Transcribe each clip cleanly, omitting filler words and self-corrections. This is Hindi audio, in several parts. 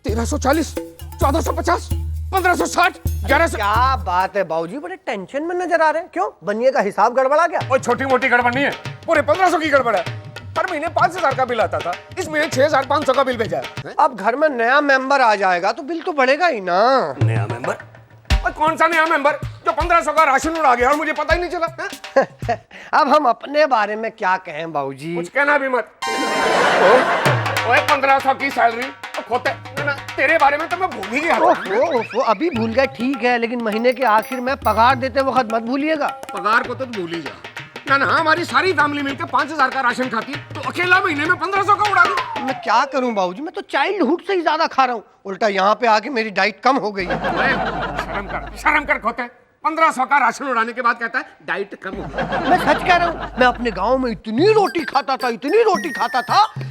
1340, 1450, 1560, 1100। क्या बात है बाबूजी, बड़े टेंशन में नजर आ रहे हैं। क्यों, बनिए का हिसाब गड़बड़ा क्या? और छोटी मोटी गड़बड़ नहीं है, पूरे 1500 की गड़बड़ है। हर महीने 5000 का बिल आता था, इस महीने 6500 का बिल भेजा है। अब घर में नया मेंबर आ जाएगा तो बिल तो बढ़ेगा ही ना। नया मेंबर? और कौन सा नया मेंबर जो 1500 का राशन उड़ा गया और मुझे पता ही नहीं चला? अब हम अपने बारे में क्या कहें बाबूजी? कुछ कहना भी मत। ओए 1500 की सैलरी खोते ना, तेरे बारे में तो मैं भूल ही गया था। वो अभी भूल गए ठीक है, लेकिन महीने के आखिर में पगार देते वक्त मत भूलिएगा। पगार को तो भूल ही जा ना, हमारी सारी फैमिली मिलकर 5000 का राशन खाती, तो अकेला महीने में 1500 का उड़ा दूं। मैं क्या करूं बाबूजी, मैं तो चाइल्डहुड से ही ज्यादा खा रहा हूं, उल्टा यहाँ पे आके मेरी डाइट कम हो गई। शर्म कर खोते, 1500 का राशन उड़ाने के बाद कहता है डाइट कम हो गई। मैं सच कह रहा हूँ, मैं अपने गांव में इतनी रोटी खाता था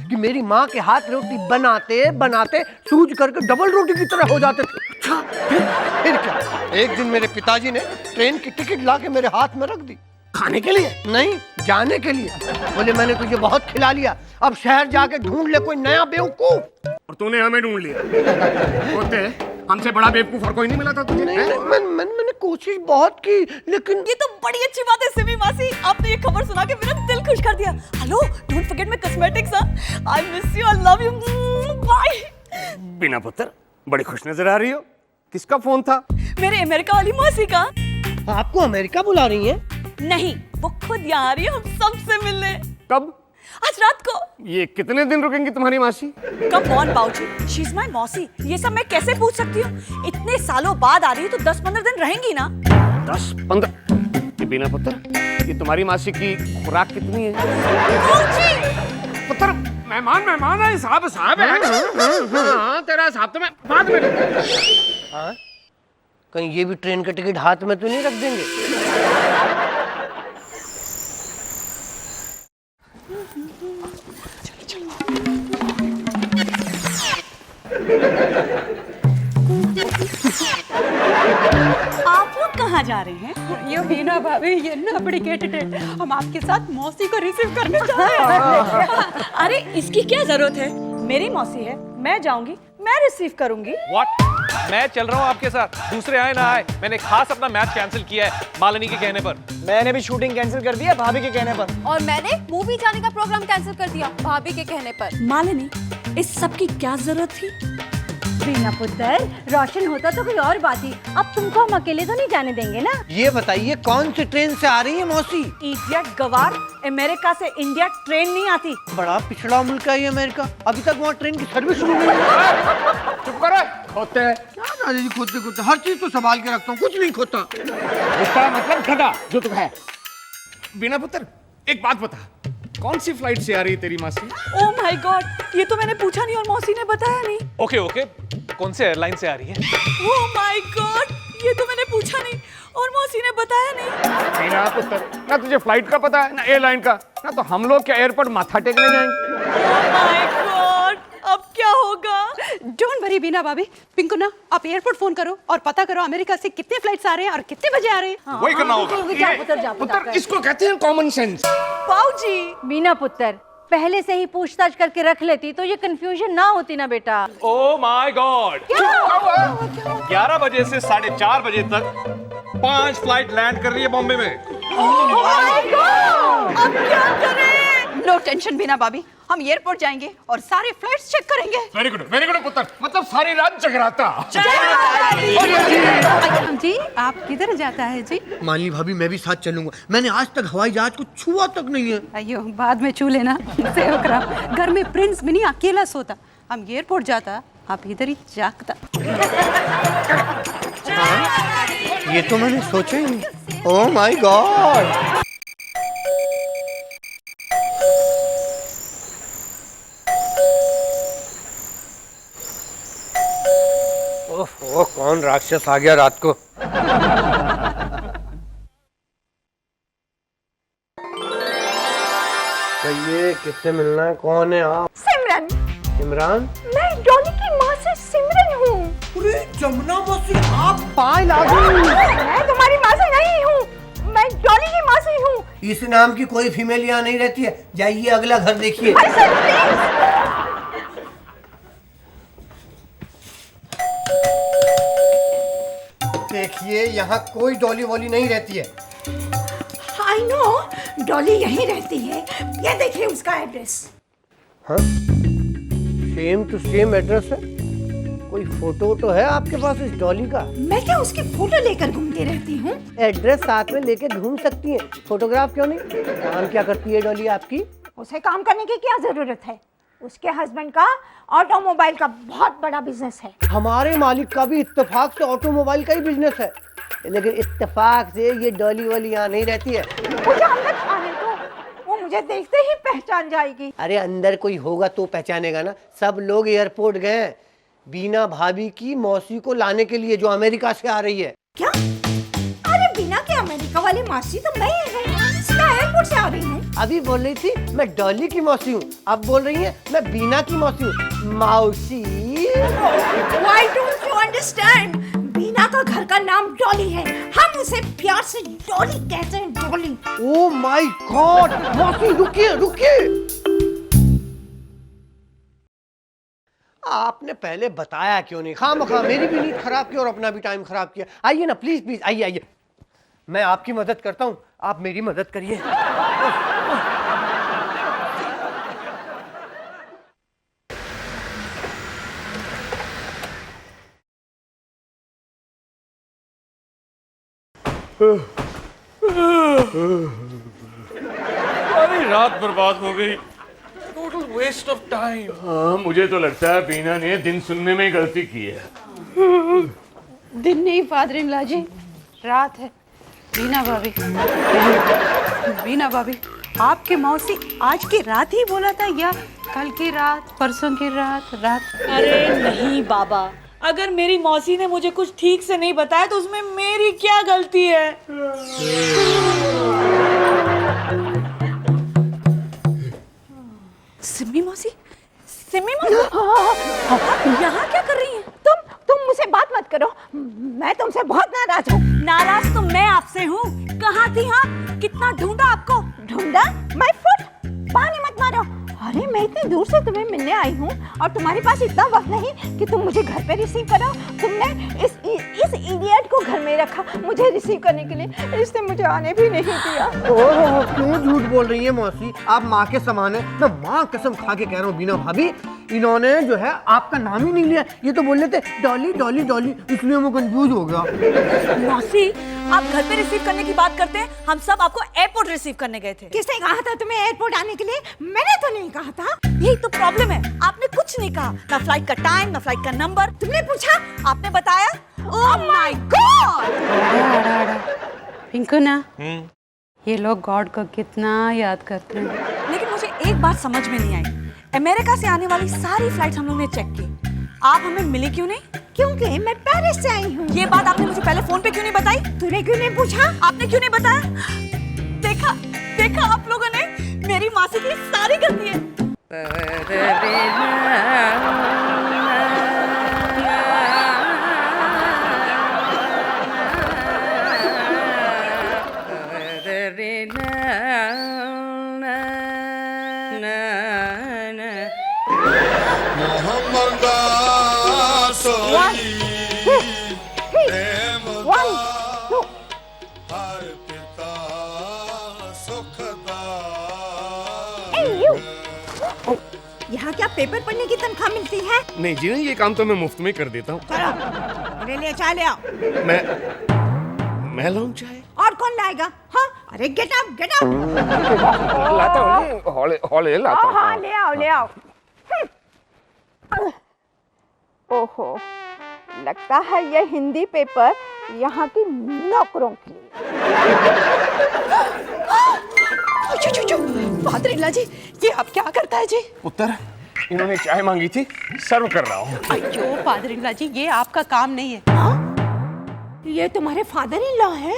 कि मेरी माँ के हाथ रोटी बनाते बनाते सूज करके डबल रोटी की तरह हो जाते थे। अच्छा, फिर क्या, एक दिन मेरे पिताजी ने ट्रेन की टिकट ला के मेरे हाथ में रख दी। खाने के लिए नहीं, जाने के लिए। बोले मैंने तुझे बहुत खिला लिया, अब शहर जाके ढूंढ ले कोई नया बेवकूफ। और तूने हमें ढूंढ लिया। होते हमसे बड़ा बेवकूफ और कोई नहीं मिला था तुझे? मैंने कोशिश बहुत की, लेकिन ये तो बड़ी अच्छी बात है सिमी मासी, आपने ये खबर सुना के मेरा दिल खुश कर दिया। Hello, don't forget my cosmetics. I miss you, I love you, bye. बिना पुत्र, बड़ी खुश नजर आ रही हो। किसका फोन था? मेरे अमेरिका वाली मौसी का। आपको अमेरिका बुला रही हैं? नहीं, वो खुद यहाँ आ रही है हम सबसे मिलने। कब? आज रात को। ये कितने दिन रुकेंगी तुम्हारी मासी? कम ऑन बाबूजी, शी इज माय मौसी, ये सब मैं कैसे पूछ सकती हूँ? इतने सालों बाद आ रही है तो 10-15 दिन रहेंगी ना। 10-15? बिना पुत्र, ये तुम्हारी मासी की खुराक कितनी है? पुत्र, मेहमान है, साहब है। हाँ, तेरा हिसाब तो मैं बाद में लूंगा। हाँ? कहीं ये भी ट्रेन का टिकट हाथ में तो नहीं रख देंगे? आप लोग कहाँ जा रहे हैं? ये हीना भाभी, ये ना बड़ी गेटेड है, हम आपके साथ मौसी को रिसीव करने जा रहे हैं। अरे इसकी क्या जरूरत है, मेरी मौसी है, मैं जाऊंगी, मैं रिसीव करूंगी। What? मैं चल रहा हूँ आपके साथ, दूसरे आए ना आए, मैंने खास अपना मैच कैंसिल किया है मालिनी के कहने पर। मैंने भी शूटिंग कैंसिल कर दी है भाभी के कहने पर। और मैंने मूवी जाने का प्रोग्राम कैंसिल कर दिया भाभी के कहने पर। मालिनी, इस सब की क्या जरूरत थी? बिना पुत्र, रोशन होता तो कोई और बात ही, अब तुमको हम अकेले तो नहीं जाने देंगे ना। ये बताइए कौन सी ट्रेन से आ रही है मौसी? इडियट गवार, अमेरिका से इंडिया ट्रेन नहीं आती। बड़ा पिछड़ा मुल्क है ये अमेरिका, अभी तक वहाँ ट्रेन की सर्विस शुरू नहीं है। चुप करो, खोते हैं। क्या दादाजी खोते हर चीज तो संभाल के रखता हूँ, कुछ नहीं खोता। इसका मतलब खड़ा जो तुम है। बिना पुत्र, एक बात बता, कौन सी फ्लाइट से आ रही है तेरी मासी? ओह माय गॉड, ये तो मैंने पूछा नहीं और मौसी ने बताया नहीं। ओके ओके, कौन से एयरलाइन से आ रही है? ओह माय गॉड, ये तो मैंने पूछा नहीं और मौसी ने बताया नहीं। बिना पुत्र, ना तुझे फ्लाइट का पता है ना एयरलाइन का, ना तो हम लोग क्या एयरपोर्ट माथा टेकने जाएंगे। ओह माय गॉड, अब क्या होगा? डोंट वरी बीना भाभी, पिंकू ना आप एयरपोर्ट फोन करो और पता करो अमेरिका से कितने फ्लाइट्स आ रहे हैं और कितने बजे आ रहे हैं। वही करना होगा। पुत्र, इसको कहते हैं कॉमन सेंस। बाऊजी, मीना पुत्र, पहले से ही पूछताछ करके रख लेती तो ये कंफ्यूजन ना होती ना बेटा। ओह माय गॉड, 11 बजे से 4:30 बजे तक 5 फ्लाइट लैंड कर रही है बॉम्बे में। अब क्या करें? नो टेंशन बीना भाभी, हम एयरपोर्ट जाएंगे और सारे फ्लाइट्स चेक करेंगे। वेरी गुड पुत्र, मतलब सारी रात जगराता। जी आप किधर जाता है जी? माली भाभी, मैं भी साथ चलूंगा, मैंने आज तक हवाई जहाज को छुआ तक नहीं है। अयो बाद में छू लेना, घर में प्रिंस मिनी अकेला सोता, हम एयरपोर्ट जाता, आप इधर ही जागता। ये तो मैंने सोचा ही नहीं। Oh my God. ओह, कौन राक्षस आ गया रात को? कहिए किससे मिलना है, कौन है आप? सिमरन। इमरान? मैं डॉली की माँ से सिमरन हूँ। अरे जमुना मौसी, आप पाए लागू। मैं तुम्हारी माँ से नहीं हूँ, मैं डॉली की माँ से हूँ। इस नाम की कोई फीमेल यहाँ नहीं रहती है, जाइए अगला घर देखिए। देखिए यहाँ कोई डॉली वॉली नहीं रहती है। आई नो, डॉली यहीं रहती है। ये देखिए उसका एड्रेस। हाँ, सेम टू सेम एड्रेस है। कोई फोटो तो है आपके पास इस डॉली का? मैं क्या उसकी फोटो लेकर घूमती रहती हूँ? एड्रेस साथ में लेके घूम सकती हैं, फोटोग्राफ क्यों नहीं? काम क्या करती है डॉली आपकी? उसे काम करने की क्या जरूरत है? उसके हस्बैंड का ऑटोमोबाइल का बहुत बड़ा बिजनेस है। हमारे मालिक का भी इत्तेफाक से ऑटोमोबाइल का ही बिजनेस है, लेकिन इत्तेफाक से ये डॉली वॉली यहाँ नहीं रहती है। मुझे अंदर आने दो, वो मुझे देखते ही पहचान जाएगी। अरे अंदर कोई होगा तो पहचानेगा ना। सब लोग एयरपोर्ट गए हैं बीना भाभी की मौसी को लाने के लिए, जो अमेरिका से आ रही है। क्या? अरे बीना के अमेरिका वाली मासी तो मैं ही हूँ, मैं एयरपोर्ट से आ रही हूँ। अभी बोल रही थी मैं डॉली की मौसी हूँ, अब बोल रही है मैं बीना की मौसी हूँ। मौसी, Why don't you understand? बीना का घर का नाम डॉली है, हम उसे प्यार से डॉली कहते हैं, डॉली। ओ माय गॉड, मौसी रुकिए रुकिए। आपने पहले बताया क्यों नहीं? खामखा मेरी भी नींद खराब की और अपना भी टाइम खराब किया। आइए ना प्लीज प्लीज, आइए आइए, मैं आपकी मदद करता हूँ, आप मेरी मदद करिए। सारी रात बर्बाद हो गई, टोटल वेस्ट ऑफ टाइम। हाँ, मुझे तो लगता है बीना ने दिन सुनने में गलती की है। दिन नहीं फादर इन लॉ जी, रात है। बीना भाभी, बीना भाभी, आपके मौसी आज की रात ही बोला था या कल की रात, परसों की रात? अरे नहीं बाबा, अगर मेरी मौसी ने मुझे कुछ ठीक से नहीं बताया तो उसमें मेरी क्या गलती है? सिम्मी मौसी, सिम्मी मौसी, यहाँ क्या कर रही हैं? तुम मुझसे बात मत करो, मैं तुमसे बहुत नाराज हूँ। नाराज तो मैं आपसे हूँ। कहाँ थी आप? कितना ढूंढा आपको? ढूंढा? माय फुट, पानी मत मारो। अरे मैं इतनी दूर से तुम्हें मिलने आई हूँ और तुम्हारे पास इतना वक्त नहीं कि तुम मुझे घर पे रिसीव करो। तुमने इस इडियट को घर में रखा मुझे रिसीव करने के लिए, इसने मुझे आने भी नहीं दिया। ओह, क्यों झूठ बोल रही है मौसी? आप माँ के समान है, मैं माँ कसम खा के कह रहा हूँ बीना भाभी, इन्होंने जो है आपका नाम ही नहीं लिया। ये तो बोल रहे थे डॉली डॉली डॉली, इसलिए मैं कंफ्यूज हो गया। मौसी, आप घर पे रिसीव करने की बात करते हैं, हम सब आपको एयरपोर्ट रिसीव करने गए थे। किसने कहा था तुम्हें एयरपोर्ट आने के लिए? मैंने तो नहीं कहा था। यही तो प्रॉब्लम है, आपने कुछ नहीं कहा, ना फ्लाइट का टाइम, ना फ्लाइट का नंबर। तुमने पूछा? आपने बताया? Oh my God! पिंकू ना, ये लोग गॉड को कितना याद करते हैं। लेकिन मुझे एक बात समझ में नहीं आई, अमेरिका से आने वाली सारी फ्लाइट्स हम लोग ने चेक की, आप हमें मिली क्यों नहीं? क्योंकि मैं पेरिस से आई हूँ। ये बात आपने मुझे पहले फोन पे क्यों नहीं बताई? तूने क्यों नहीं पूछा? आपने क्यों नहीं बताया? देखा देखा, आप लोगों ने मेरी मासी की सारी गलती है। यहाँ क्या पेपर पढ़ने की तनख्वाह मिलती है? नहीं जी नहीं, ये काम तो मैं मुफ्त में कर देता हूँ। मेरे लिए चाय ले आओ। मैं लाऊं चाय? और कौन लाएगा? हाँ, अरे गेट आउट गेट आउट। लाता हूँ, हौले लाता हूँ। हाँ, ले आओ ले आओ। ओहो, लगता है ये हिंदी पेपर यहाँ की नौकरों के लिए। फादर इन लॉ जी, ये आप क्या करता है जी? पुत्र, इन्होंने चाय मांगी थी, सर्व कर रहा हूँ। अयो फादर इन लॉ जी, ये आपका काम नहीं है। ये तुम्हारे फादर इन लॉ है?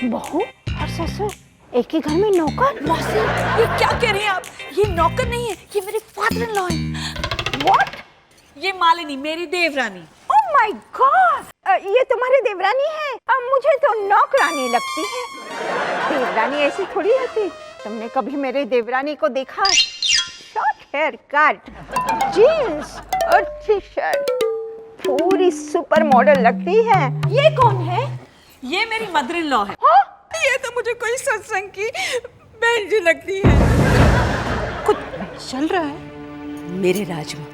बहू और ससुर एक ही घर में नौकर? मौसी, ये क्या कह रही हैं आप? ये नौकर नहीं है, ये मेरे फादर इन लॉ है। What? ये मालिनी, मेरी देवरानी। Oh my God! ये तुम्हारी देवरानी है? मुझे तो नौकरानी लगती है। देवरानी ऐसी थोड़ी होती। तुमने कभी मेरे देवरानी को देखा? शॉर्ट हेयर कट, जीन्स और टी शर्ट, पूरी सुपर मॉडल लगती है। ये कौन है? ये मेरी मदर इन लॉ है। हाँ? ये तो मुझे कोई सत्संग की बहन जी लगती है। कुछ चल रहा है मेरे राजमा।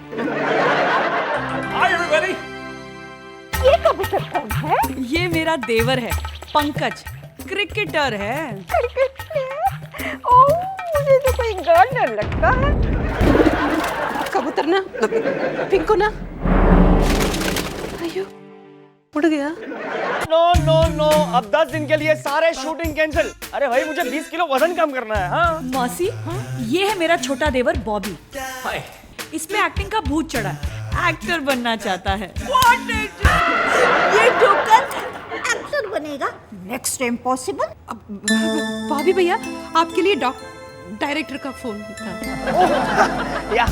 Hi everybody. ये कबूतर कौन है? ये मेरा देवर है पंकज, क्रिकेटर है। ओह, मुझे तो कोई गार्डनर लगता है। कबूतर ना, पिंकू ना। अयो, उड़ गया। नो नो नो, अब 10 दिन के लिए सारे शूटिंग कैंसिल। अरे भाई मुझे 20 किलो वजन कम करना है। हाँ मौसी, ये है मेरा छोटा देवर बॉबी। इसमें एक्टिंग का भूत चढ़ा है, एक्टर बनना चाहता है। ये जोकर एक्टर बनेगा? Next impossible. भाभी भैया, आपके लिए डायरेक्टर का फोन था। या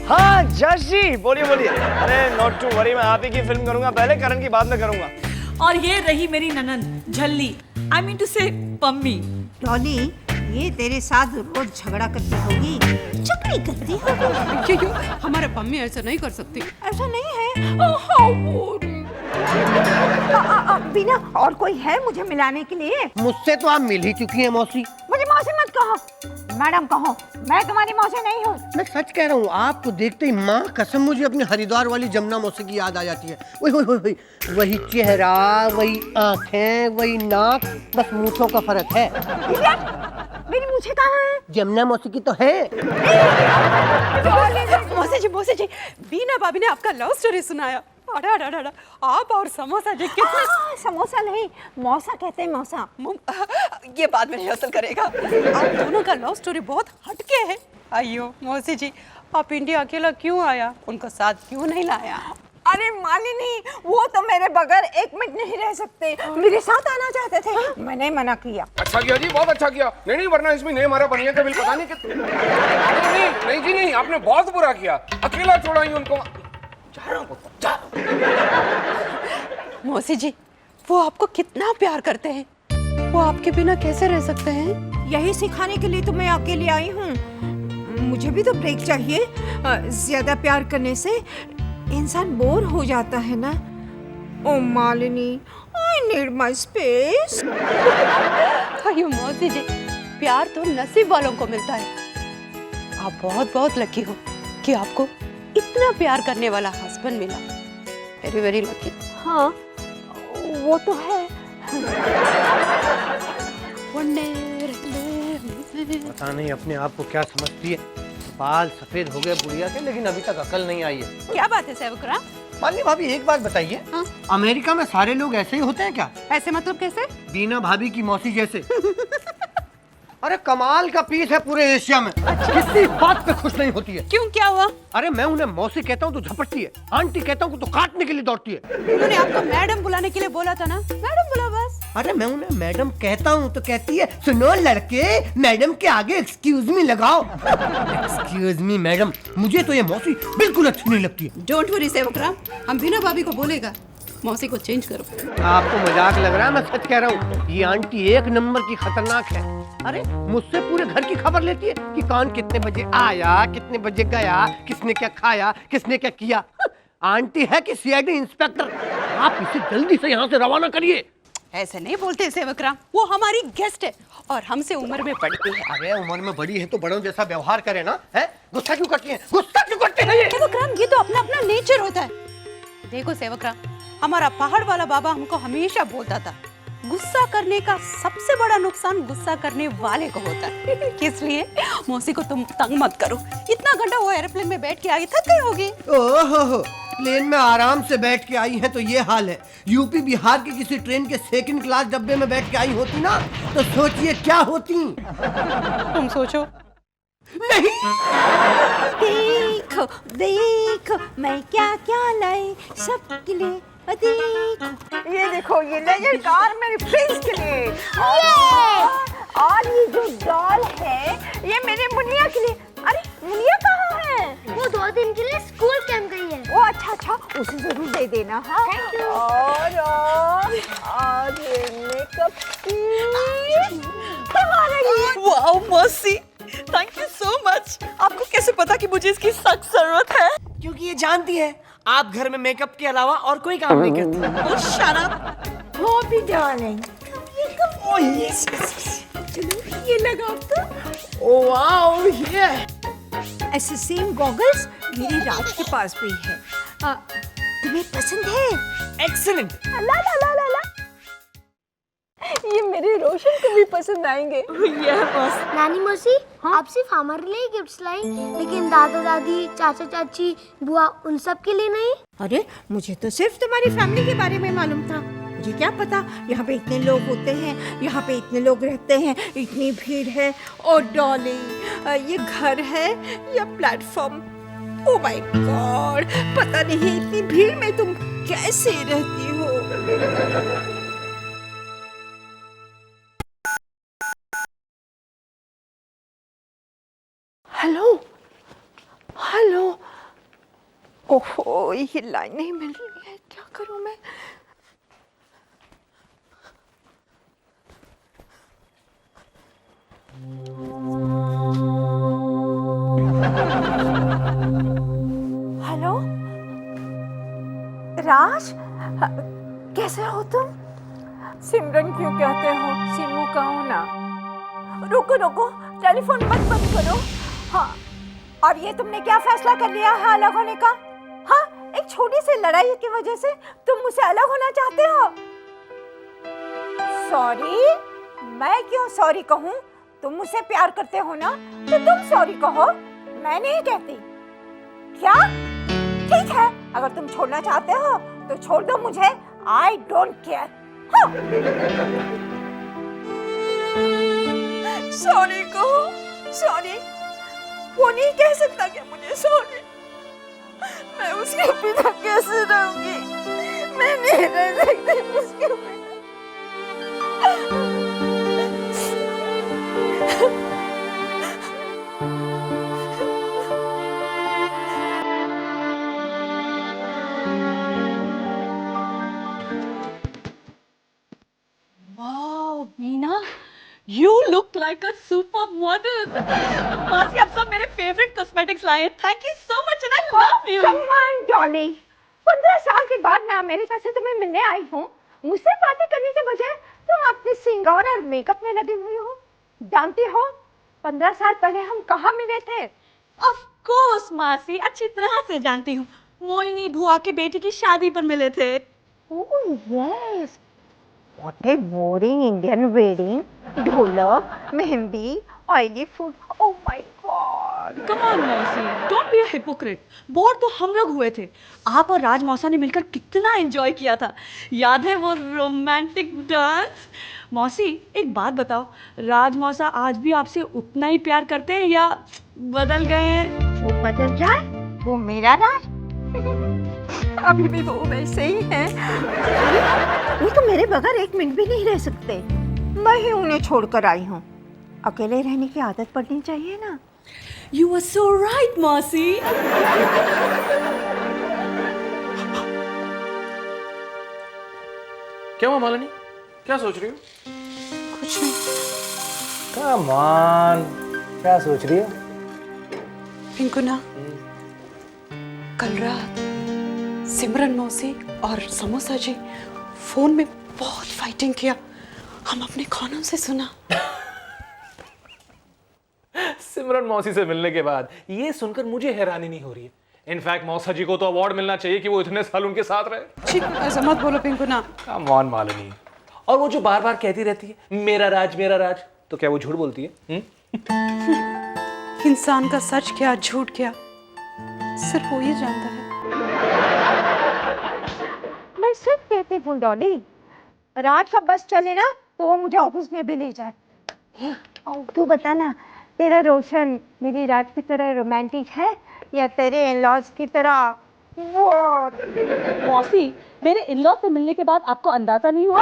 हाँ जश जी, बोलिए बोलिए। अरे नॉट टू वरी, मैं आप ही की फिल्म करूंगा पहले, करण की बाद में करूंगा। और ये रही मेरी ननंद झल्ली, आई मीन टू से पम्मी। डॉली, ये तेरे साथ रोज झगड़ा करती होगी, चकड़ी करती होगी। क्यों? हमारे पम्मी ऐसा नहीं कर सकती। ऐसा नहीं है। बीना, और कोई है मुझे मिलाने के लिए? मुझसे तो आप मिल ही चुकी हैं मौसी। मुझे मौसी मत कहो, मैडम कहो। मैं तुम्हारी मौसी नहीं हूँ। मैं सच कह रहा हूँ, आपको देखते ही माँ कसम मुझे अपनी हरिद्वार वाली जमुना मौसी की याद आ जाती है। वही वही चेहरा, वही आंखें, वही नाक, बस मूंछों का फर्क है। मेरी मूंछें कहाँ हैं? जमुना मौसी की तो है। मौसी जी, बीना भाभी ने आपका लव स्टोरी सुनाया। अड़ा, आप और समोसा जी कितने। समोसा नहीं, मौसा कहते हैं, मौसा। ये बाद में रिहर्सल करेगा। आप दोनों का लव स्टोरी बहुत हटके है। अयो मौसी जी, आप इंडिया अकेला क्यों आया? उनको साथ क्यों नहीं लाया? अरे मालिनी, वो तो मेरे बगैर एक मिनट नहीं रह सकते, मेरे साथ आना चाहते थे। मैंने मना किया। अच्छा किया जी, बहुत अच्छा किया। नहीं वरना इसमें नहीं हमारा बनिया का बिल पता नहीं नहीं जी नहीं, आपने बहुत बुरा किया, अकेला छोड़ा ही उनको। मौसी जी, वो आपको कितना प्यार करते हैं, वो आपके बिना कैसे रह सकते हैं? यही सिखाने के लिए तो मैं अकेले आई हूँ। मुझे भी तो ब्रेक चाहिए। ज्यादा प्यार करने से इंसान बोर हो जाता है ना। Oh Malini, I need my space. अयो मौसी जी, प्यार तो नसीब वालों को मिलता है। आप बहुत बहुत लकी हो कि आपको इतना प्यार करने वाला हस्बैंड मिला। Very very lucky. हाँ, वो तो है। पता नहीं अपने आप को क्या समझती है। बाल सफेद हो गए बुढ़िया के, लेकिन अभी तक अकल नहीं आई है। क्या बात है सेवकराम? मालिनी भाभी, एक बात बताइए, हाँ? अमेरिका में सारे लोग ऐसे ही होते हैं क्या? ऐसे मतलब कैसे? बीना भाभी की मौसी जैसे। अरे कमाल का पीस है पूरे एशिया में। किसी बात पे खुश नहीं होती है। क्यों, क्या हुआ? अरे मैं उन्हें मौसी कहता हूँ तो झपटती है, आंटी कहता हूँ तो काटने के लिए दौड़ती है। उन्होंने आपको मैडम बुलाने के लिए बोला था ना, मैडम बुला बस। अरे मैं उन्हें मैडम कहता हूँ तो कहती है, सुनो लड़के, मैडम के आगे एक्सक्यूज मी लगाओ। एक्सक्यूज मी मैडम, मुझे तो ये मौसी बिल्कुल अच्छी नहीं लगती है। डोंट वरी सेवकराम, हम बिना भाभी को बोलेगा मौसी को चेंज करो। आपको मजाक लग रहा है, मैं सच कह रहा हूँ। ये आंटी एक नंबर की खतरनाक है। अरे मुझसे पूरे घर की खबर लेती है कि कौन कितने बजे आया, कितने बजे गया, किसने क्या खाया, किसने क्या किया। आंटी है कि सीआईडी इंस्पेक्टर। आप इसे जल्दी से यहाँ से रवाना करिए। ऐसे नहीं बोलते सेवकराम, वो हमारी गेस्ट है और हमसे उम्र में बड़ी है। अरे उम्र में बड़ी है तो बड़ों जैसा व्यवहार करे ना। है गुस्सा क्यों करती है? गुस्सा क्यों करती है? सेवकराम, ये तो अपना अपना नेचर होता है। देखो सेवकराम, हमारा पहाड़ वाला बाबा हमको हमेशा बोलता था, गुस्सा करने का सबसे बड़ा नुकसान गुस्सा करने वाले को होता है। इसलिए मौसी को तुम तंग मत करो। इतना घंटा वो एयरप्लेन में बैठ के आई, थक गई होगी। ओहो, प्लेन में आराम से बैठ के आई हैं तो ये हाल है। यूपी बिहार की किसी ट्रेन के सेकंड क्लास डब्बे में बैठ के आई होती ना, तो सोचिए क्या होती। तुम सोचो। नहीं, देखो देखो मैं क्या क्या लाई सबके लिए। देखो, ये देखो, ये लेजर कार मेरे प्रिंस के लिए। और ये जो डॉल है, ये मेरे मुनिया के लिए। अरे मुनिया कहाँ है? वो 2 दिन के लिए स्कूल कैंप गई है। ओ अच्छा, उसे जरूर दे देना। हाँ, और ये मेकअप तुम्हारे लिए। वाओ मौसी, थैंक यू सो मच। आपको कैसे पता कि मुझे इसकी सख्त जरूरत है? क्योंकि ये जानती है आप घर में मेकअप के अलावा और कोई काम नहीं करते। Oh, shut up. Bobby darling, Oh, yes, yes. चलो ये लगाओ तो। Oh, wow, yeah. ऐसे सेम गॉगल्स मेरी राज के पास भी है। तुम्हें पसंद है? एक्सीलेंट। ला ला ला ला ला। ये मेरे रोशन को भी पसंद आएंगे। नानी मौसी, आप सिर्फ हमारे लिए गिफ्ट्स लाई, लेकिन दादा दादी, चाचा चाची, बुआ उन सब के लिए नहीं। अरे मुझे तो सिर्फ तुम्हारी फैमिली के बारे में मालूम था। मुझे क्या पता यहाँ पे इतने लोग होते हैं, यहाँ पे इतने लोग रहते हैं, इतनी भीड़ है। और डॉर्लिंग, ये घर है या प्लेटफॉर्म? ओ माय गॉड, पता नहीं इतनी भीड़ में तुम कैसे रहती हो। हेलो हेलो, ओहो ये लाइन नहीं मिल रही है, क्या करूं मैं? हेलो राज, कैसे हो तुम? सिमरन क्यों कहते हो? सिमू कहो ना। रुको रुको, टेलीफोन मत बंद करो। हाँ, और ये तुमने क्या फैसला कर लिया है अलग होने का? हाँ, एक छोटी सी लड़ाई की वजह से तुम मुझसे अलग होना चाहते हो? सॉरी? मैं क्यों सॉरी कहूँ? तुम मुझसे प्यार करते हो ना, तो तुम सॉरी कहो, मैं नहीं कहती। क्या? ठीक है, अगर तुम छोड़ना चाहते हो तो छोड़ दो मुझे, आई डोंट केयर। सॉरी कहो, सॉरी। वो नहीं कह सकता क्या मुझे सॉरी? मैं उसके बिना कैसे रहूंगी? मैं नहीं रह सकती उसके बिना। Wow, Meena, you look like a supermodel. मासी, आप सब मेरे favorite cosmetics लाए हैं. Thank you so much and I love you. Come on, Dolly. 15 साल के बाद मैं अमेरिका से तुम्हें मिलने आई हूँ। मुझसे बातें करने के बजाय तुम अपने सिंगार और मेकअप में लगी हुई हो। जानती हो 15 साल पहले हम कहाँ मिले थे? Of course, मासी, अच्छी तरह से जानती हूँ. मोहिनी बुआ के बेटे की शादी पर मिले थे. Oh yes. What a boring Indian wedding. ढोलक, mehndi, oily food. Oh my God. Come on, मौसी, don't be a hypocrite. Bore तो हम लोग हुए थे. आप और राज मौसा ने मिलकर कितना एंजॉय किया था. याद है वो रोमांटिक डांस? मौसी, एक बात बताओ, राज मौसा आज भी आपसे उतना ही प्यार करते हैं या बदल गए हैं? वो बदल जाए? वो मेरा राज? अभी भी वो वैसे ही हैं। वो तो मेरे बगैर एक मिनट भी नहीं रह सकते। मैं ही उन्हें छोड़कर आई हूँ। अकेले रहने की आदत पड़नी चाहिए ना। You were so right, मौसी. क्या हुआ मालिनी? क्या सोच रही हो? कुछ नहीं. Come on, क्या सोच रही हो? पिंकुना, कल रात सिमरन मौसी और समोसा जी फोन में बहुत फाइटिंग किया. हम अपने कानों से सुना. सिमरन मौसी से मिलने के बाद ये सुनकर मुझे हैरानी नहीं हो रही है. इनफैक्ट मौसा जी को तो अवार्ड मिलना चाहिए कि वो इतने साल उनके साथ रहे. ठीक, ऐसा मत बोलो पिंकुना. Come on Malini. और वो जो बार बार कहती रहती है मेरा राज, तो क्या वो झूठ बोलती है? इंसान का सच क्या झूठ क्या सिर्फ वो ही जानता है. मैं सिर्फ कहती हूँ डॉली, रात का बस चले ना तो वो मुझे ऑफिस में भी ले जाए. तू बता ना, तेरा रोशन मेरी रात की तरह रोमांटिक है या तेरे इन-लॉज की तरह? मौसी, मेरे इन-लॉ से मिलने के बाद आपको अंदाजा नहीं हुआ?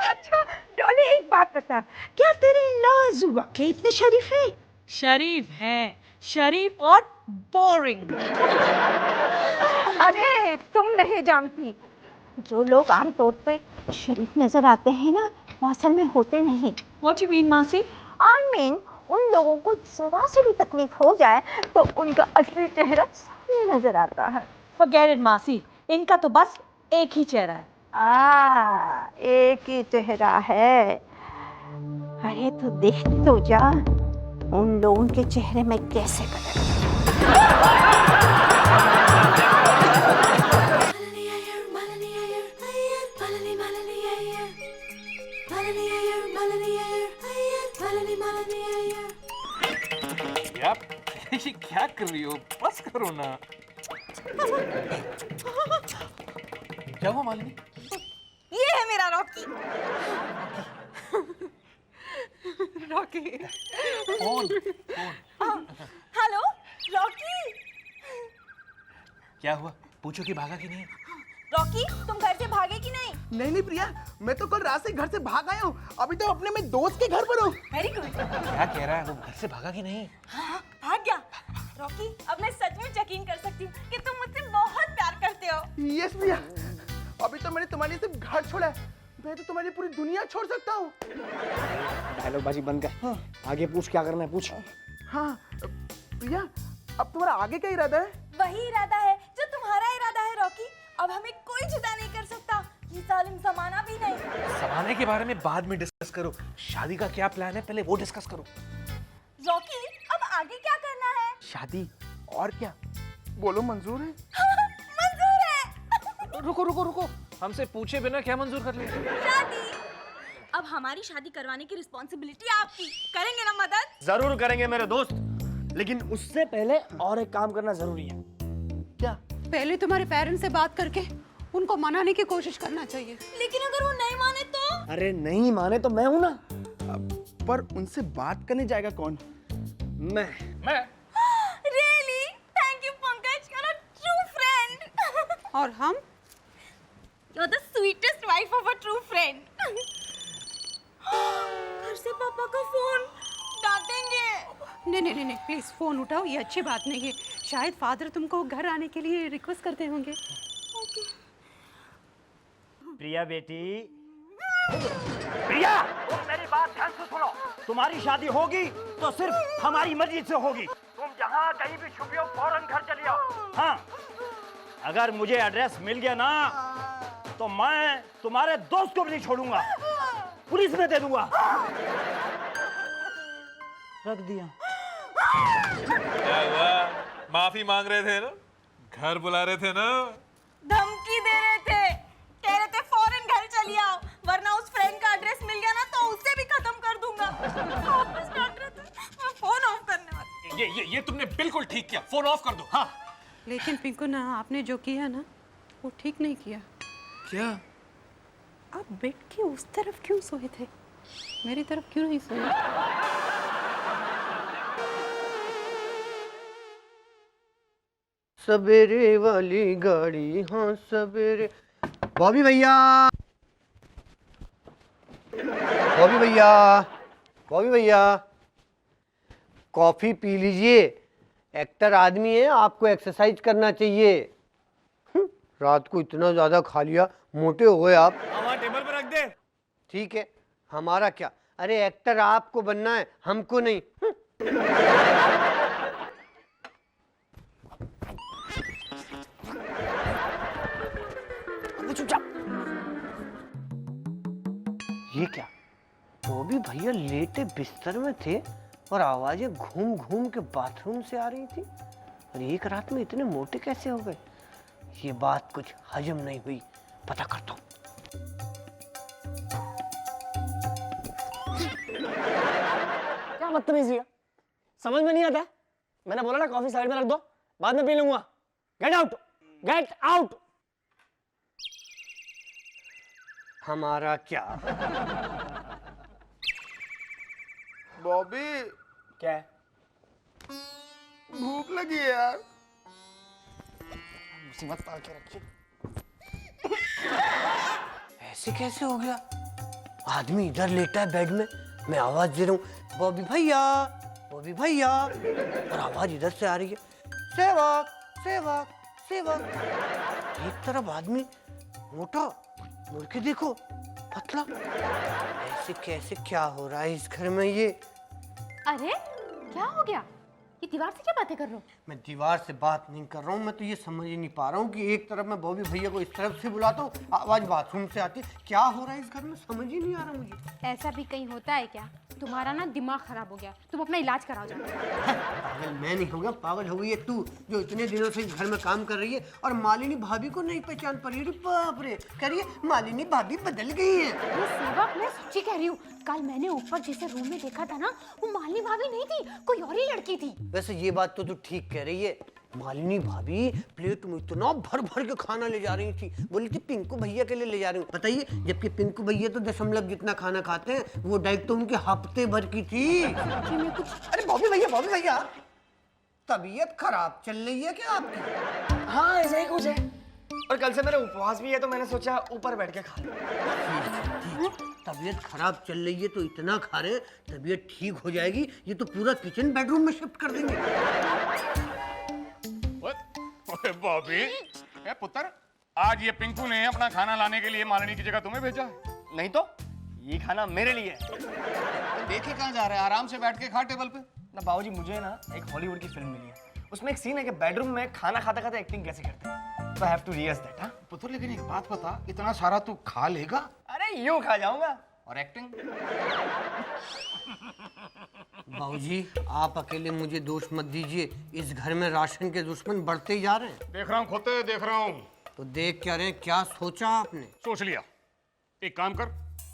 अच्छा डॉली, एक बात बता, क्या तेरे इन-लॉज वाकई इतने शरीफ है? शरीफ हैं, शरीफ और बोरिंग. अरे तुम नहीं जानती, जो लोग आमतौर पे शरीफ नजर आते हैं ना, वो असल में होते नहीं. What do you mean, मासी? I mean, उन लोगों को जरा से भी तकलीफ हो जाए तो उनका असली चेहरा सामने नजर आता है। Forget it, मासी, इनका तो बस एक ही चेहरा है। एक ही चेहरा है। अरे तो देख तो जा उन लोगों के चेहरे में कैसे कलर। यार ये क्या कर रही हो? बस करो ना। क्या हुआ मालिनी? ये है मेरा Rocky. Rocky. Phone. Hello Rocky. क्या हुआ? पूछो कि भागा कि नहीं? रॉकी तुम घर से भागे कि नहीं? नहीं प्रिया, मैं तो कल रात से घर से भाग आया हूँ। अभी तो अपने मैं दोस्त के घर पर हूँ। Very good. क्या कह रहा है वो? घर से भागा कि नहीं? हाँ भाग गया। रॉकी अब मैं सचमुच यकीन कर सकती हूँ कि तुम मुझसे बहुत प्यार करते हो। यस प्रिया, अभी तो मैंने तुम्हारे लिए सिर्फ घर छोड़ा है, मैं तो तुम्हारी पूरी दुनिया छोड़ सकता हूँ। डायलॉग बाजी बंद कर। हाँ। आगे पूछ, क्या करना है पूछ। हाँ प्रिया, अब तुम्हारा आगे क्या इरादा है? वही इरादा है जो तुम्हारा इरादा है रॉकी। अब हमें कोई जुदा नहीं कर सकता, ये जालिम जमाना भी नहीं। जमाने के बारे में बाद में डिस्कस करो। शादी का क्या प्लान है पहले वो डिस्कस करो। रॉकी अब आगे क्या करना है? शादी और क्या? बोलो मंजूर है? मंजूर है। रुको, हमसे पूछे बिना क्या मंजूर कर लिया? शादी। अब हमारी शादी करवाने की रिस्पॉन्सिबिलिटी आपकी। करेंगे ना मदद? जरूर करेंगे मेरे दोस्त, लेकिन उससे पहले और एक काम करना जरूरी है। क्या? पहले तुम्हारे पेरेंट्स से बात करके उनको मनाने की कोशिश करना चाहिए। लेकिन अगर वो नहीं माने तो? अरे नहीं माने तो मैं हूं ना। पर उनसे बात करने जाएगा कौन? मैं। Really? Thank you Pankaj, you're a true friend. और हम? You're the sweetest wife of a true friend. घर से पापा का फोन, डांटेंगे। नहीं प्लीज फोन उठाओ, ये अच्छी बात नहीं है। शायद फादर तुमको घर आने के लिए रिक्वेस्ट करते होंगे। प्रिया बेटी, प्रिया तुम मेरी बात ध्यान से सुनो। तुम्हारी शादी होगी तो सिर्फ हमारी मर्जी से होगी। तुम जहाँ कहीं भी छुपी हो फौरन घर चली आओ। हाँ, अगर मुझे एड्रेस मिल गया ना तो मैं तुम्हारे दोस्त को भी नहीं छोड़ूंगा, पुलिस में दे दूंगा। रख दिया। क्या हुआ? माफी मांग रहे थे ना? घर बुला रहे थे ना? धमकी दे रहे थे, कह रहे थे फौरन घर चली आओ, वरना उस फ्रेंड का एड्रेस मिल गया ना तो उसे भी खत्म कर दूंगा। वापस डांट रहे थे, मैं फोन ऑफ करने वाली। ये तुमने बिल्कुल ठीक किया। फोन ऑफ कर दो। हाँ। लेकिन पिंकू ना, आपने जो किया ना वो ठीक नहीं किया। क्या? आप बेड के उस तरफ क्यों सोए थे, मेरी तरफ क्यों नहीं सोए? सवेरे वाली गाड़ी, हाँ सवेरे। बॉबी भैया, बॉबी भैया, बॉबी भैया, कॉफी पी लीजिए। एक्टर आदमी है, आपको एक्सरसाइज करना चाहिए। रात को इतना ज्यादा खा लिया, मोटे हो गए आप। वहाँ टेबल पर रख दे। ठीक है, हमारा क्या? अरे एक्टर आपको बनना है, हमको नहीं। चुपचाप। ये क्या? वो भी भैया लेटे बिस्तर में थे और आवाजें घूम घूम के बाथरूम से आ रही थी। और एक रात में इतने मोटे कैसे हो गए? ये बात कुछ हजम नहीं हुई, पता करता हूँ। क्या बदतमीजी है, समझ में नहीं आता? मैंने बोला ना कॉफी साइड में रख दो, बाद में पी लूंगा। Get out, get out. हमारा क्या? बॉबी, क्या है? भूख लगी है यार। मुसीबत पाल के रखी। ऐसे कैसे हो गया? आदमी इधर लेटा है बेड में, मैं आवाज दे रहा हूँ बॉबी भैया, बॉबी भैया, और आवाज इधर से आ रही है सेवक सेवक सेवक। एक तरफ आदमी मोटा, मुड़ के देखो पतला। ऐसे कैसे क्या हो रहा है इस घर में? ये अरे क्या हो गया? ये दीवार से क्या बातें कर रहे हो? मैं दीवार से बात नहीं कर रहा हूँ, मैं तो ये समझ ही नहीं पा रहा हूँ कि एक तरफ मैं बॉबी भैया को इस तरफ से बुलाता हूँ, आवाज बाथरूम से आती है। क्या हो रहा है इस घर में, समझ ही नहीं आ रहा मुझे। ऐसा भी कहीं होता है क्या? तुम्हारा ना दिमाग खराब हो गया, तुम अपना इलाज कराओ जाओ। पागल मैं नहीं हो गया, पागल हो गई है तू, जो इतने दिनों से इस घर में काम कर रही है और मालिनी भाभी को नहीं पहचान पा रही है। अरे बाप रे, कह रही है मालिनी भाभी बदल गई है। अरे सेवक, मैं सच्ची कह रही हूँ, कल मैंने ऊपर जैसे रूम में देखा था ना, वो मालिनी भाभी नहीं थी, कोई और ही लड़की थी। वैसे ये बात तो तू ठीक कह रही है, मालिनी भाभी प्लेट में इतना भर भर के खाना ले जा रही थी, बोली थी पिंकू भैया के लिए ले जा रही हूँ। बताइए, जबकि पिंकू भैया तो दशमलव जितना खाना खाते हैं, वो डाइट तो उनके हफ्ते भर की थी। अरे बॉबी भैया तबीयत खराब चल रही है क्या आपकी? हाँ ऐसा ही कुछ है, और कल से मेरा उपवास भी है तो मैंने सोचा ऊपर बैठ के खा लूं। तबीयत खराब चल रही है तो इतना खा रहे, तबीयत ठीक हो जाएगी, ये तो पूरा किचन बेडरूम में शिफ्ट कर देंगे। ओए बॉबी, ए पुत्र, आज ये पिंकू ने अपना खाना लाने के लिए मालिनी की जगह तुम्हें भेजा है? नहीं तो ये खाना मेरे लिए है। देखे कहाँ जा रहे हैं, आराम से बैठ के खा टेबल पे। ना बाबूजी, मुझे ना एक हॉलीवुड की फिल्म मिली है, उसमें एक सीन है कि बेडरूम में खाना खाते खाते एक्टिंग कैसे करते हैं, तो आई हैव टू रियज दैट। हाँ पुत्र, लेकिन एक बात बता, इतना सारा तू खा लेगा? अरे यूं खा जाऊंगा। और एक्टिंग? बाबूजी, आप अकेले मुझे दोष मत दीजिए, इस घर में राशन के दुश्मन बढ़ते ही जा रहे हैं। देख रहा हूँ खोते, देख रहा हूँ। तो देख क्या रहे हैं, क्या सोचा आपने? सोच लिया, एक काम कर,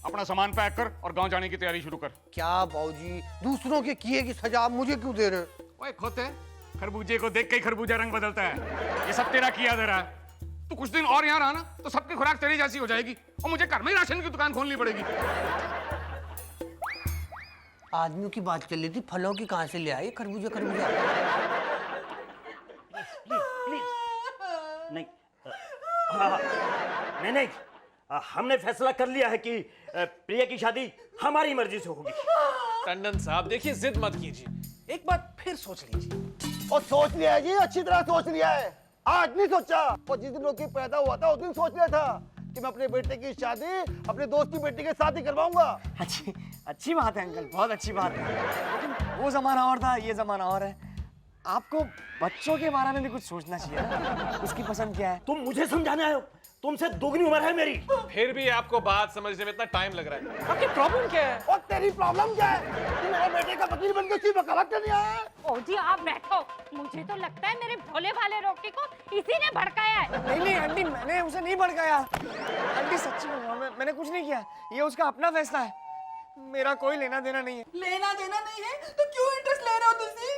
अपना सामान पैक कर और गांव जाने की तैयारी शुरू कर। क्या बाबूजी, दूसरों के किए की सजा आप मुझे क्यों दे रहे हैं? ओए खोते, खरबूजे को देख के ही खरबूजा रंग बदलता है, ये सब तेरा किया दे रहा है। तू कुछ दिन और यहाँ रहा ना तो सबकी खुराक तेरी जैसी हो जाएगी और मुझे घर में ही राशन की दुकान खोलनी पड़ेगी। आदमियों की बात चल रही थी, फलों की कहाँ से ले आए खरबूजा? नहीं नहीं, हमने फैसला कर लिया है कि प्रिया की शादी हमारी मर्जी से होगी। टंडन साहब देखिए, जिद मत कीजिए, एक बार फिर सोच लीजिए। और सोच लिया है जी, अच्छी तरह सोच लिया है। आज नहीं सोचा, और जिस दिन रोकी पैदा हुआ था उस दिन सोच लिया था कि मैं अपने बेटे की शादी अपने दोस्त की बेटी के साथ ही करवाऊंगा। अच्छी बात है अंकल, बहुत अच्छी बात है, लेकिन वो जमाना और था, ये जमाना और है। आपको बच्चों के बारे में भी कुछ सोचना चाहिए ना, उसकी पसंद क्या है। तुम मुझे समझाने आए हो, तुमसे दोगुनी उम्र है मेरी। फिर भी आपको बात समझने में इतना टाइम लग रहा है। आपकी प्रॉब्लम क्या है? और तेरी प्रॉब्लम क्या है? तू मेरे बेटे का वकील बन के उसकी वकालत करने आया है? जी आप बैठो, मुझे तो लगता है मेरे भोले भाले रोटी को इसी ने भड़काया है। नहीं आंटी, मैंने उसे नहीं भड़काया। आंटी सच्ची में मैंने कुछ नहीं किया, ये उसका अपना फैसला है, मेरा कोई लेना देना नहीं है। लेना देना नहीं है तो क्यों इंटरेस्ट ले रहे हो तुसी?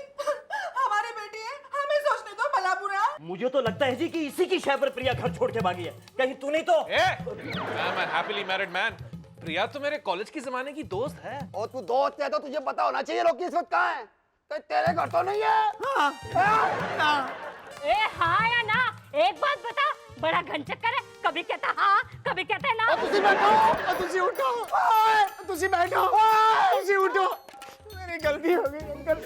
हमारे बेटी है, हमें सोचने दो भला बुरा। मुझे तो लगता है जी कि इसी की शय पर प्रिया घर छोड़ के भागी है, कहीं तू नहीं तो। हैप्पीली मैरिड मैन, प्रिया तो मेरे कॉलेज के जमाने की दोस्त है। और तू दोस्त है तो तुझे पता होना चाहिए रोकी इस वक्त कहाँ है। तेरे घर तो नहीं है? ए हाँ या ना, एक बात बता, बड़ा घन चक्कर है, कभी कहता हाँ कभी कहता है ना। तुसी बैठो, तुसी उठो, तुसी बैठो, तुसी उठो। मेरी गलती हो गई अंकल,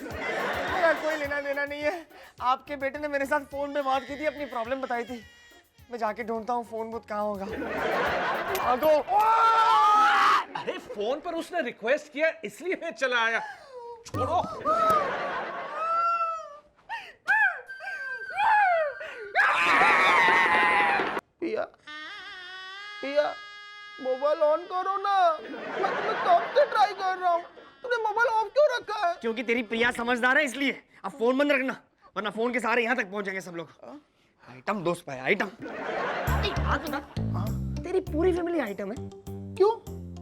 मेरा कोई लेना देना नहीं है। आपके बेटे ने मेरे साथ फोन पे बात की थी, अपनी प्रॉब्लम बताई थी, मैं जाके ढूंढता हूँ फोन बूथ कहाँ होगा। आगो। अरे फोन पर उसने रिक्वेस्ट किया इसलिए मैं चला आया, छोड़ो। पिया मोबाइल ऑन करो ना, मैं तुम्हें कब से ट्राई कर रहा हूँ, तुमने मोबाइल ऑफ क्यों रखा है? क्योंकि तेरी प्रिया समझदार है इसलिए। अब फोन बंद रखना, वरना फोन के सहारे यहाँ तक पहुंचेंगे सब लोग। आइटम दोस्त पाया, आइटम। तेरी पूरी फैमिली आइटम है। क्यों?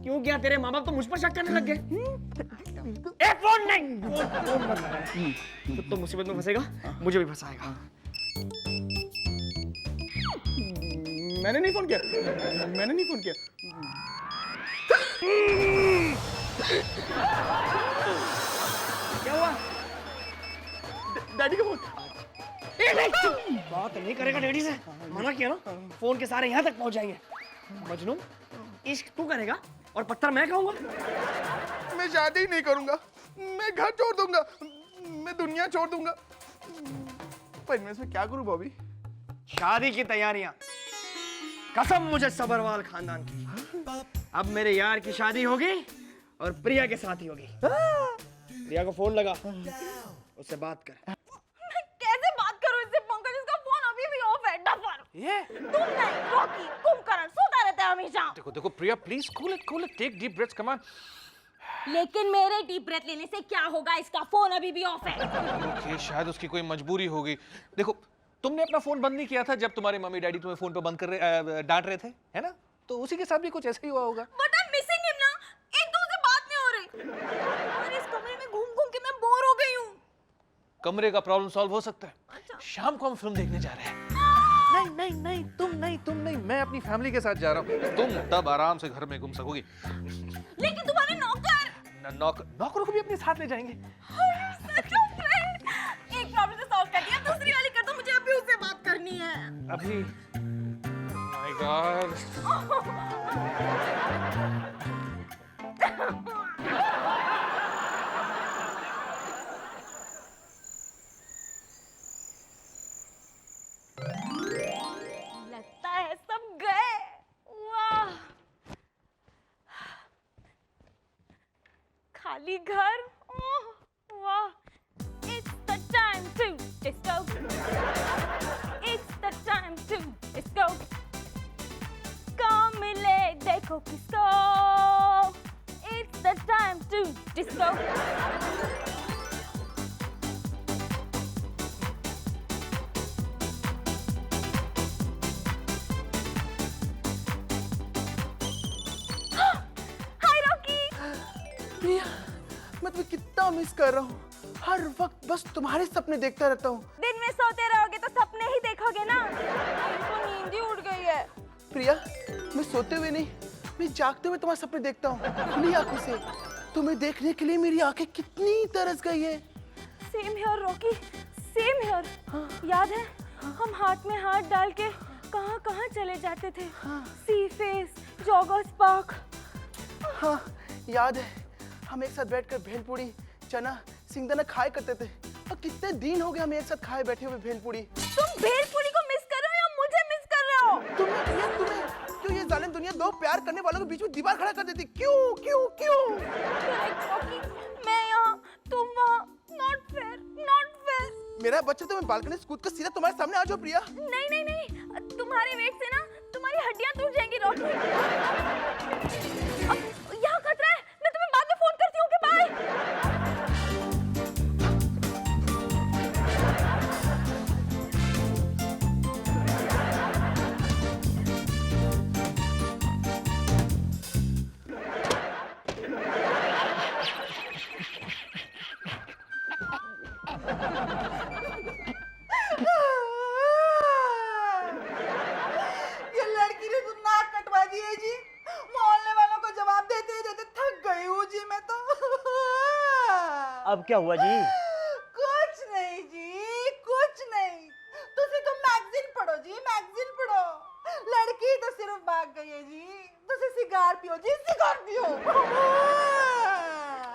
क्यों क्या तेरे माँ बाप तो मुझ पर शक करने लग गए। फोन नहीं, फोन मत लगा। तो मुसीबत में फंसेगा, मुझे भी फंसाएगा। मैंने नहीं फोन किया, मैंने नहीं फोन किया। क्या हुआ? डैडी का फोन। बात नहीं करेगा डैडी से, मना किया ना, फोन के सारे यहाँ तक पहुंच जाएंगे। मजनू, इश्क तू करेगा और पत्थर मैं खाऊंगा। मैं शादी ही नहीं करूंगा, मैं घर छोड़ दूंगा, मैं दुनिया छोड़ दूंगा। पर मैं इसमें क्या करूं बॉबी? शादी की तैयारियां, कसम मुझे सबरवाल खानदान की। अब मेरे यार की शादी होगी और प्रिया के साथ ही होगी। प्रिया को फोन लगा, उससे बात कर। मैं कैसे बात करूं इससे पंकज, इसका फोन अभी भी ऑफ है। डफर ये तुम नहीं, रॉकी, कुंभकर्ण सोता रहता है हमेशा। देखो देखो Priya, please cool it, take deep breaths, come on. लेकिन मेरे डीप ब्रेथ लेने से क्या होगा, इसका फोन अभी भी ऑफ है। ओके, शायद उसकी कोई मजबूरी होगी। देखो, तुमने अपना फोन बंद नहीं किया था जब तुम्हारे मम्मी डैडी तुम्हें फोन पे बंद कर रहे डांट रहे थे, है ना? तो उसी के साथ भी कुछ ऐसा ही हुआ होगा। But I am missing him ना, एक तो से बात नहीं हो रही और इस कमरे में घूम घूम के मैं बोर हो गई हूँ। कमरे का प्रॉब्लम सॉल्व हो सकता है। अच्छा। शाम को हम फिल्म देखने जा रहे हैं। नहीं, तुम नहीं, मैं अपनी फैमिली के साथ जा रहा हूँ। तुम तब आराम से घर में घूम सकोगी। लेकिन तुम्हारे नौकरों को भी अपने साथ ले जाएंगे। एक प्रॉब्लम तो सॉल्व कर दिया, दूसरी वाली कर दो, मुझे अभी उससे बात करनी है। अभी माय गॉड, लगता है सब गए। वाह, खाली घर। ओह, वाह। It's the time to disco. It's the time to disco. कौन मिले देखो किसको। It's the time to disco. Hi Rocky. Priya, मैं तुम्हें कितना मिस कर रहा हूँ। हर वक्त बस तुम्हारे सपने देखता रहता हूँ। दिन में सोते रहोगे तो सपने ही देखोगे ना। तो नींद ही उड़ गई है। प्रिया, मैं सोते हुए नहीं, मैं जागते हुए तुम्हारे सपने देखता हूँ खुली आंखों से। तुम्हें देखने के लिए मेरी आंखें कितनी तरस गई है। Same here Rocky, same here. याद है हम हाथ में हाथ डाल के कहाँ कहाँ चले जाते थे। सी फेस, जॉगर्स पार्क। हाँ याद है, हम एक साथ बैठकर भेलपूरी, चना, सिंगदाना खाए करते थे। और कितने दिन हो गए हम एक साथ खाए बैठे हुए भेलपूरी। तुम भेलपूरी को मिस कर रहे हो या मुझे मिस कर रहे हो? तुम्हें क्यों ये जालिम दुनिया दो प्यार करने वालों के बीच में दीवार खड़ा कर देती? क्यों क्यों क्यों? रॉकी, मैं यहाँ, तुम वहाँ। Not fair, not fair. मेरा बच्चा तो मैं बालकनी से कूद कर सीधा तुम्हारे सामने आ जाओ प्रिया। नहीं नहीं नहीं, तुम्हारे वेट से ना तुम्हारी हड्डियाँ टूट जाएंगी रॉकी। यहाँ खतरा है, मैं तुम्हें बाद में फोन करती हूँ। कि बाय। ये लड़की ने तो नाक कटवा दी है जी। मोहल्ले वालों को जवाब देते देते थक गई हूँ जी मैं तो। अब क्या हुआ जी? कुछ नहीं जी, कुछ नहीं। तुसी तो मैगजीन पढ़ो जी, मैगजीन पढ़ो। लड़की तो सिर्फ भाग गई है जी। तुसी सिगार पियो जी, सिगार पियो।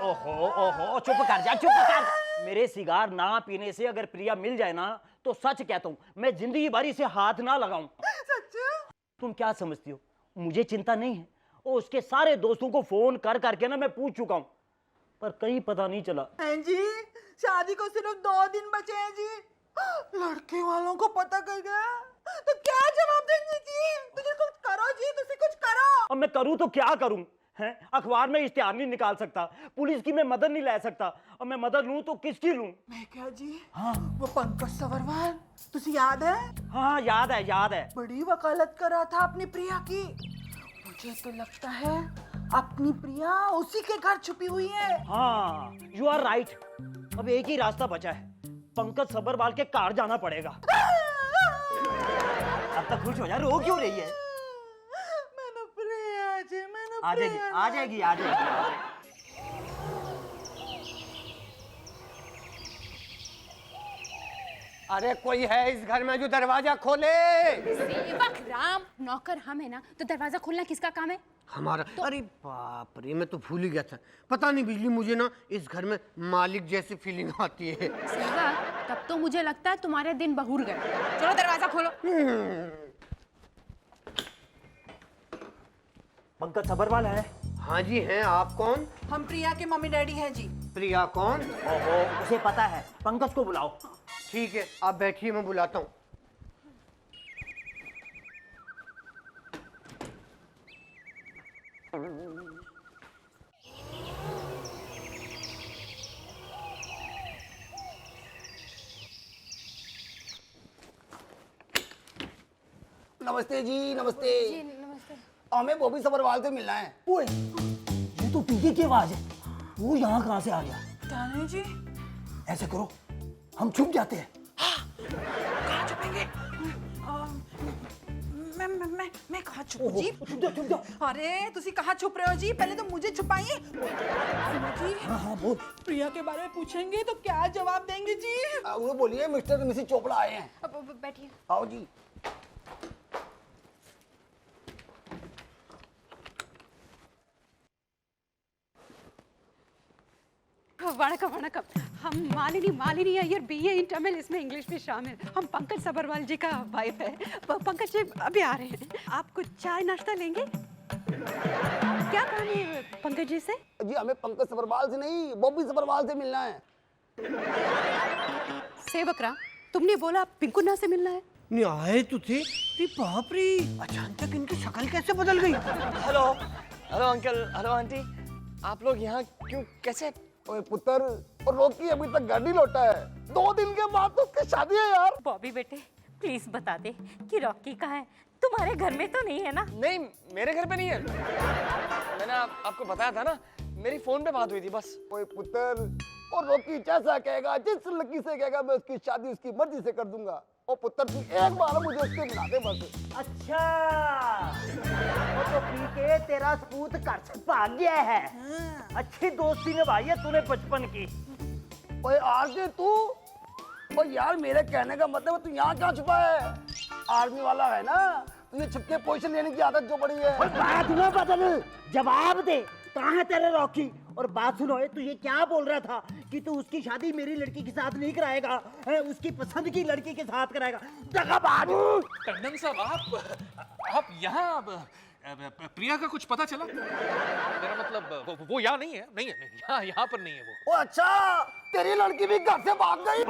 ओहो ओहो, चुप कर जा, चुप कर। मेरे सिगार ना पीने से अगर प्रिया मिल जाए ना, तो सच कहता हूँ मैं जिंदगी भर इसे हाथ ना लगाऊं। सच? तुम क्या समझती हो, मुझे चिंता नहीं है। और उसके सारे दोस्तों को फोन कर करके ना मैं पूछ चुका हूँ, पर कहीं पता नहीं चला। हैं जी, शादी को सिर्फ 2 दिन बचे हैं जी। लड़के वालों को पता कर गया तो क्या जवाब देंगे जी? तुझे कुछ करो जी, तुझे कुछ करो। अब मैं करूँ तो क्या करूँ? हैं, अखबार में इश्तिहार नहीं निकाल सकता, पुलिस की मैं मदद नहीं ले सकता, और मैं मदद लूं तो किसकी लूं? मैं क्या जी? हाँ, वो पंकज सवरवाल, तुझे याद है? हाँ याद है, याद है। बड़ी वकालत कर रहा था अपनी प्रिया की। मुझे तो लगता है अपनी प्रिया उसी के घर छुपी हुई है। हाँ, यू आर राइट। अब एक ही रास्ता बचा है, पंकज सब्बरवाल के कार जाना पड़ेगा। अब तक खुश हो जा, रो क्यों रही है? मैंने प्रिया जी, मैंने आ जाएगी, आ जाएगी, आ जाएगी। अरे कोई है इस घर में जो दरवाजा खोले? सेवक राम, नौकर हम है ना, तो दरवाजा खोलना किसका काम है? हमारा। अरे बाप रे, मैं तो भूल ही गया था। पता नहीं बिजली, मुझे ना इस घर में मालिक जैसी फीलिंग आती है। सेवक, तब तो मुझे लगता है तुम्हारे दिन बहुर गए। चलो दरवाजा खोलो। पंकज सब्बरवाल है? हाँ जी हैं, आप कौन? हम प्रिया के मम्मी डैडी हैं जी। प्रिया कौन? ओहो, उसे पता है, पंकज को बुलाओ। ठीक है, आप बैठिए, मैं बुलाता हूँ। नमस्ते जी, नमस्ते। जी नमस्ते। हमें बॉबी सब्रवाल से मिलना है। ओए, ये तो पीके की आवाज है। वो यहाँ कहाँ से आ गया? ताने जी, ऐसे करो, हम छुप जाते हैं। कहाँ छुपेंगे? मैं कहाँ छुपूं जी? छुप जाओ। अरे तुसी कहाँ छुप रहे हो जी? पहले तो मुझे छुपाइए। जी, हाँ बोल। प्रिया के बारे में पूछेंगे तो क्या जवाब देंगे जी? वो बोलिए मिस्टर मिसेस चोपड़ा आए हैं। अब बैठिए। आओ जी। वणकम वणकम। हम मालिनी अय्यर बीए इन तमिल, इसमें इंग्लिश भी शामिल। हम पंकज सब्रवाल जी का वाइफ है। पंकज जी अभी आ रहे हैं। आप कुछ चाय नाश्ता लेंगे? क्या काम है पंकज जी से? जी हमें पंकज सब्रवाल से नहीं, बॉबी सब्रवाल से मिलना है। सेवकरा, तुमने बोला पिंकू ना से मिलना है? नहीं आए तो थे। बाप रे, अचानक इनकी शक्ल कैसे बदल गई? Hello hello uncle, hello aunty, आप लोग यहाँ क्यों, कैसे? ओए पुत्र, और रॉकी अभी तक घर नहीं लौटा है। 2 दिन के बाद तो उसकी शादी है यार। बॉबी बेटे प्लीज बता दे कि रॉकी कहाँ है? तुम्हारे घर में तो नहीं है ना? नहीं, मेरे घर पे नहीं है। मैंने आपको बताया था ना, मेरी फोन पे बात हुई थी बस। ओए पुत्र, और रॉकी जैसा कहेगा, जिस लड़की से कहेगा, मैं उसकी शादी उसकी मर्जी से कर दूंगा। और पुत्र तू एक बार मुझे उससे मिला दे बस। अच्छा, वो तो पी के तेरा सपूत घर से भाग गया है। अच्छी दोस्ती निभाई है तूने बचपन की। ओए आरजे तू, ओ यार मेरे कहने का मतलब है तू यहाँ क्या छुपा है? आर्मी वाला है ना, तुझे छुपके पोजीशन लेने की आदत जो पड़ी है। बात न बदल, जवाब दे, कहाँ है तेरे रॉकी? और बात सुनो, तू ये क्या बोल रहा था कि तू उसकी शादी मेरी लड़की के साथ नहीं कराएगा, उसकी पसंद की लड़की के साथ कराएगा? दगाबाज! टंडन साहब, आप यहाँ प्रिया का कुछ पता चला? मेरा मतलब वो यहाँ नहीं है, यहाँ पर नहीं है वो। ओ अच्छा, तेरी लड़की भी घर से भाग गई?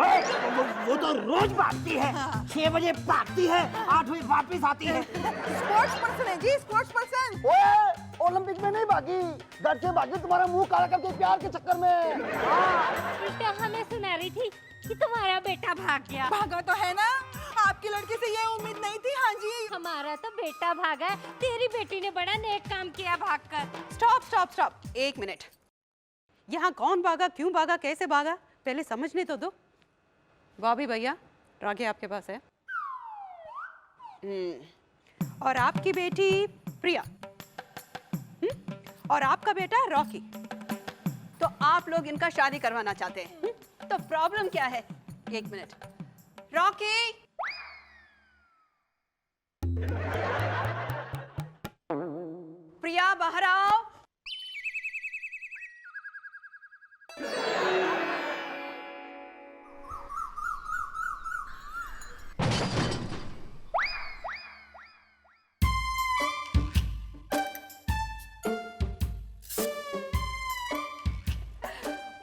वो तो रोज भागती है। 6 बजे भागती है, 8 बजे वापस आती है। स्पोर्ट्स पर्सन है जी, स्पोर्ट्स पर्सन। ओए, ओलंपिक में नहीं भागी, घर से भागी तुम्हारा मुंह काला करके प्यार के चक्कर में। बेटा हमें सुना रही थी कि तुम्हारा बेटा भाग गया। भागा तो है ना, आपकी लड़की से ये उम्मीद नहीं थी। हाँ जी, हमारा तो बेटा भागा, तेरी बेटी ने बड़ा नेक काम किया भागकर। Stop stop stop, 1 minute. यहाँ कौन भागा, क्यों भागा, कैसे भागा, पहले समझने तो दो। बॉबी भैया, रागी आपके पास है। और आपकी बेटी प्रिया, और आपका बेटा रॉकी। तो आप लोग इनका शादी करवाना चाहते हैं। तो प्रॉब्लम क्या है? 1 मिनट। रॉकी, प्रिया बाहर आओ।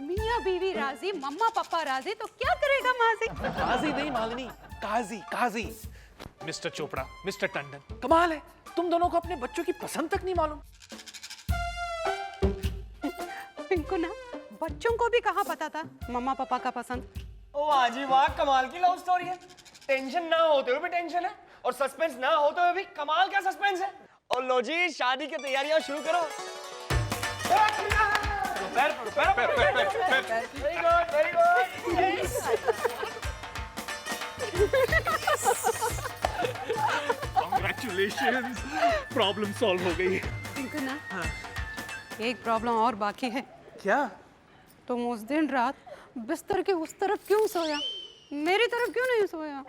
मियाँ बीवी राजी, मम्मा पापा राजी, तो क्या करेगा माजी? काजी नहीं मालिनी, काजी काजी। मिस्टर चोपड़ा, मिस्टर टंडन, कमाल है, तुम दोनों को अपने बच्चों की पसंद तक नहीं मालूम। पिंकू ना, बच्चों को भी कहाँ पता था मम्मा पापा का पसंद? ओ आजी वाह, कमाल की लव स्टोरी है। टेंशन ना होते हुए भी टेंशन है, और सस्पेंस ना होते हुए भी कमाल का सस्पेंस है। और लो जी, शादी की तैयारियां शुरू करो। पैर very good, very good. Congratulations, problem solve हो गई। पिंकू ना, एक प्रॉब्लम और बाकी है। क्या? तुम उस दिन रात बिस्तर के उस तरफ क्यों सोया, मेरी तरफ क्यों नहीं सोया?